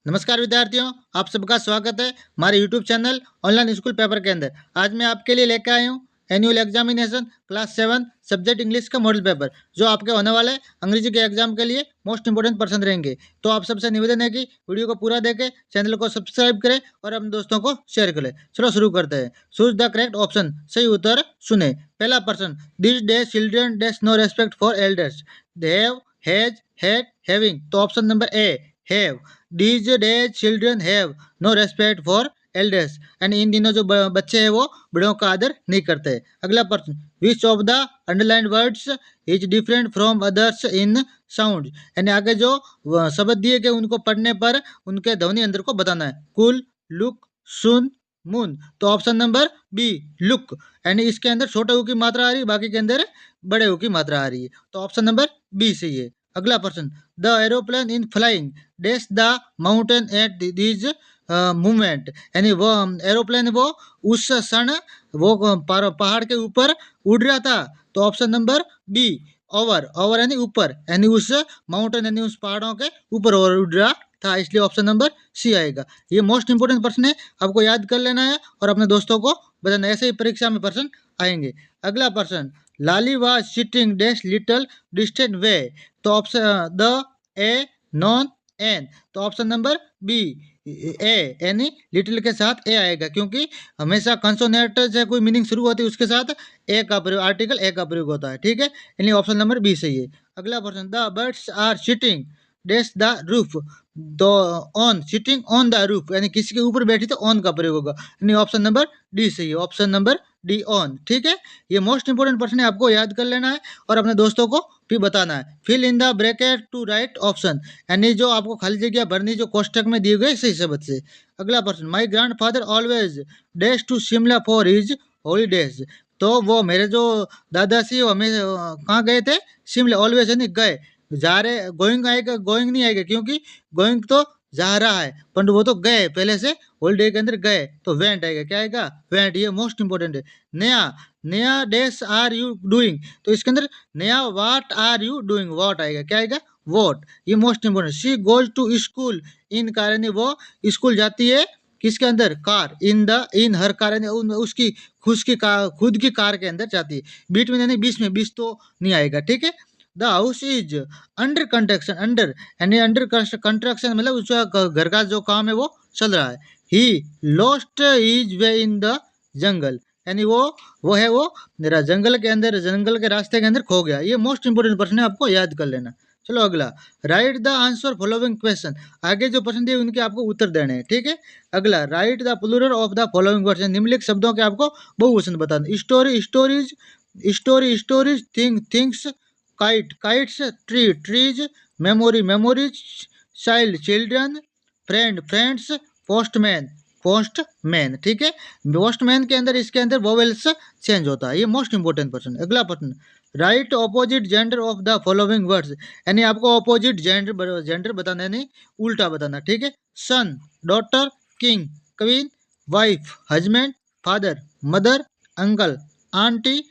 नमस्कार विद्यार्थियों, आप सबका स्वागत है हमारे YouTube channel online school paper के अंदर। आज मैं आपके लिए लेकर आया हूँ annual examination class 7 subject English का मॉडल पेपर, जो आपके होने वाले अंग्रेजी के एग्जाम के लिए मोस्ट इंपोर्टेंट पर्सन रहेंगे। तो आप सबसे निवेदन है कि वीडियो को पूरा देखें, चैनल को सब्सक्राइब करें और अपने दोस्तों को शेयर करें। चलो शुरू करते हैं। चूज द करेक्ट ऑप्शन, सही उत्तर सुने। पहला person, this day children days no respect for elders. They have, has, had, having. तो option number A, have. These days children have no respect for elders, and इन दिनों जो बच्चे हैं वो बड़ों का आदर नहीं करते। अगला प्रश्न, which of the underlined words is different from others in sound। यानी आगे जो शब्द दिए गए उनको पढ़ने पर उनके ध्वनि अंतर को बताना है। cool, look, soon, moon. तो ऑप्शन नंबर बी, लुक। यानी इसके अंदर छोटे ऊ की मात्रा आ रही है, बाकी के अंदर बड़े ऊ की मात्रा आ रही है। तो ऑप्शन नंबर बी सही है। अगला प्रश्न, the aeroplane in flying dash the mountain at this movement. यानी वो एरोप्लेन वो उस क्षण वो पहाड़ के ऊपर उड़ रहा था। तो option number B, over. Over यानी ऊपर, यानी उस माउंटेन यानी उस पहाड़ों के ऊपर उड़ रहा था, इसलिए ऑप्शन नंबर सी आएगा। ये मोस्ट इंपोर्टेंट प्रश्न है, आपको याद कर लेना है और अपने दोस्तों को बताना। ऐसे ही परीक्षा में प्रश्न आएंगे। अगला प्रश्न, Lali was sitting dash little distant way. तो option the a, none, an. तो ऑप्शन नंबर बी, ए, यानी लिटिल के साथ ए आएगा, क्योंकि हमेशा कंसोनेंट से कोई मीनिंग शुरू होती है उसके साथ ए का प्रयोग, आर्टिकल ए का प्रयोग होता है। ठीक है, यानी ऑप्शन नंबर बी सही है। अगला प्रश्न, the birds are sitting dash the roof. तो on, sitting on the roof, यानी किसी के ऊपर बैठी तो ऑन का प्रयोग होगा, यानी ऑप्शन नंबर डी सही है। Option number D, on. ठीक है, ये मोस्ट इंपोर्टेंट प्रश्न है, आपको याद कर लेना है और अपने दोस्तों को भी बताना है। Fill in the bracket to right option, यानी जो आपको खाली जगह भरनी जो कोष्टक में दिए गए सही शब्द से। अगला प्रश्न, my grandfather always dash to Shimla for his holidays. तो वो मेरे जो दादाजी वो हमें कहाँ गए थे, शिमला। ऑलवेज यानी गए, जा रहे, गोइंग आएगा, गोइंग नहीं आएगा, क्योंकि गोइंग तो जा रहा है, पर वो तो गए पहले से, हॉलीडे के अंदर गए, तो वेंट आएगा। क्या आएगा, वेंट। ये मोस्ट इंपोर्टेंट है। नया, नया डैश आर यू डूइंग। तो इसके अंदर नया what are you doing, what आएगा। क्या आएगा, व्हाट। ये most important. She goes to school in car, यानी वो स्कूल जाती है किसके अंदर, car. In the, in her car, यानी उसकी खुद की कार के अंदर जाती है। बीच में यानी बीच में, बीच तो नहीं आएगा। ठीक है। The house is under construction. Under यानी अंडर कंस्ट्रक्शन, मतलब उसका घर का जो काम है वो चल रहा है। He lost is way in the jungle, यानी वो है वो मेरा जंगल के अंदर, जंगल के रास्ते के अंदर खो गया। ये मोस्ट इंपोर्टेंट प्रश्न है, आपको याद कर लेना। चलो अगला, right the answer following question. आगे जो प्रश्न दिए उनके आपको उत्तर देने हैं। ठीक है। अगला, right the plural of the following words. निम्नलिखित शब्दों के आपको बहुवचन बताना। Story, stories, story, stories, thing, things, kite, kites, tree, trees, memory, memories, child, children, friend, friends, postman, postmen. ठीक है, पोस्टमैन के अंदर इसके अंदर वोवेल्स चेंज होता है। ये मोस्ट इंपोर्टेंट प्रश्न। अगला प्रश्न, right opposite gender of the following words. यानी आपको ऑपोजिट जेंडर बताना, यानी उल्टा बताना। ठीक है, son, daughter, king, queen, wife, husband, father, mother, uncle, aunty,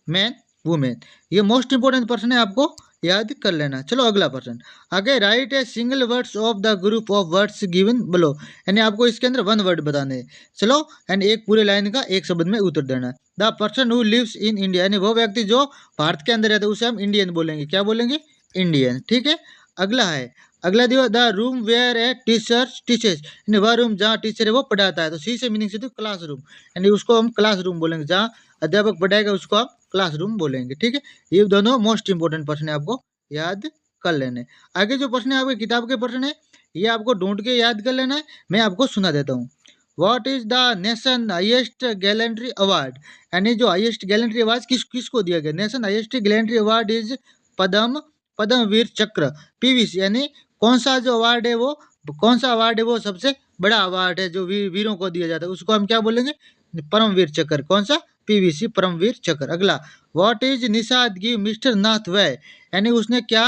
man, women. ये मोस्ट इंपोर्टेंट प्रश्न है, आपको याद कर लेना। चलो अगला प्रश्न, आगे, right a single words of the group of words given below. यानी आपको इसके अंदर वन वर्ड बताने हैं। चलो, एंड एक पूरे लाइन का एक शब्द में उत्तर देना है। The person who lives in India, यानी वो व्यक्ति जो भारत के अंदर रहता है उसे हम इंडियन बोलेंगे। क्या बोलेंगे, इंडियन। ठीक है। अगला है, अगला दियो, the room where a teacher teachers, यानी वह रूम जहाँ टीचर है वो पढ़ाता है। तो सी से मीनिंग से तो क्लास रूम, यानी उसको हम क्लास रूम बोलेंगे, जहाँ अध्यापक पढ़ाएगा उसको आप क्लासरूम बोलेंगे। ठीक है, ये दोनों मोस्ट इंपोर्टेंट प्रश्न है, आपको याद कर लेने। आगे जो प्रश्न है आपके किताब के प्रश्न है, ये आपको ढूंढ के याद कर लेना है। मैं आपको सुना देता हूँ। What is the nation highest gallantry award. यानी जो हाईएस्ट गैलेंट्री अवार्ड किसको दिया गया, nation highest gallantry award is Padma, Padmaveer Chakra, PVC. यानी कौन सा जो अवार्ड है वो, कौन सा अवार्ड है वो सबसे बड़ा अवार्ड है जो वीरों को दिया जाता है, उसको हम क्या बोलेंगे, परमवीर चक्र। कौन सा, पीवीसी, परमवीर चक्र। अगला, what is Nishad give Mr Nath why. यानी उसने क्या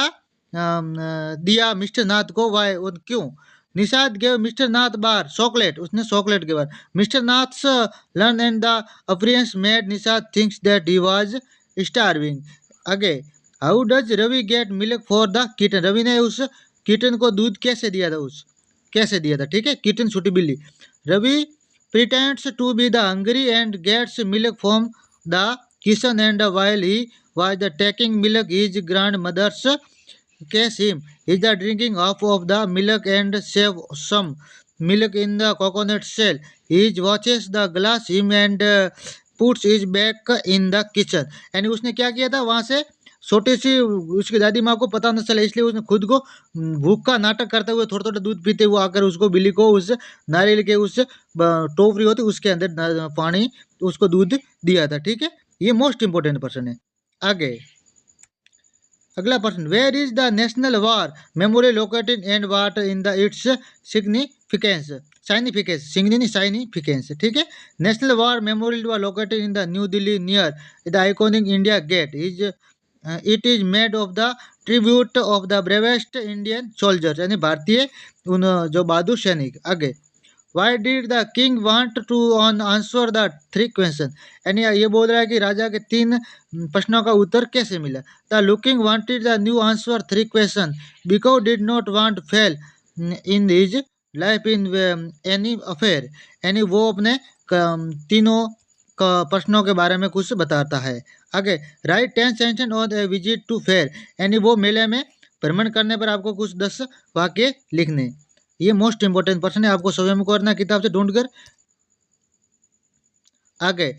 दिया मिस्टर नाथ को, वाई, क्यों। Nishad gave Mr Nath bar chocolate, उसने चॉकलेट के बाद। Mr Nath's learn and the appearance made Nishad thinks that he was starving. आगे, how does Ravi get milk for the kitten. Ravi ने उस किटन को दूध कैसे दिया था, उस कैसे दिया था, ठीक है। किटन छोटी बिल्ली। Ravi pretends to be the hungry and gets milk from the kitchen, and while he was taking milk his grandmother's catch him. He is drinking half of the milk and save some milk in the coconut shell. He watches the glass him and puts his back in the kitchen. यानी उसने क्या किया था, वहां से छोटी सी उसकी दादी माँ को पता न चला, इसलिए उसने खुद को भूख का नाटक करते हुए थोड़ा थोड़ा दूध पीते हुए आकर उसको बिल्ली को उस नारियल के उस टोकरी होती उसके अंदर पानी उसको दूध दिया था, ठीक है। ये मोस्ट इंपोर्टेंट पर्सन है। आगे अगला प्रश्न, where is the national war memorial located and what in the its significance. Significance, ठीक है। National war memorial was located in the New Delhi near the iconic India Gate. It is made of the tribute of the bravest Indian soldiers, यानी भारतीय उन जो बहादुर सैनिक। आगे why did the king want to answer the 3 question, यानी ये बोल रहा है कि राजा के 3 प्रश्नों का उत्तर कैसे मिला। The looking wanted the new answer 3 question because did not want fail in his life in any affair, यानी वो अपने तीनों प्रश्नों के बारे में कुछ बताता है। आगे write 10 sentence on a visit to fair, यानी वो मेले में भ्रमण करने पर आपको कुछ 10 वाक्य लिखने। ये मोस्ट इंपोर्टेंट पर्सन है, आपको स्वयं को करना किताब से ढूंढ कर। आगे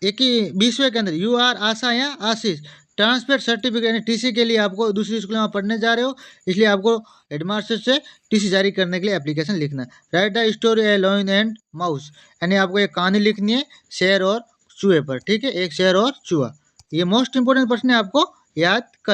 20वें के अंदर यू आर आशा या आशीष ट्रांसफर सर्टिफिकेट, यानी टीसी के लिए आपको दूसरी स्कूल में पढ़ने जा रहे हो, इसलिए आपको हेडमास्टर से टीसी जारी करने के लिए एप्लीकेशन लिखना। Right the story A lion and mouse, यानी आपको एक कहानी लिखनी है शेर और चूहे पर, ठीक है, एक शेर और चूहा। ये मोस्ट इंपोर्टेंट प्रश्न है, आपको याद कर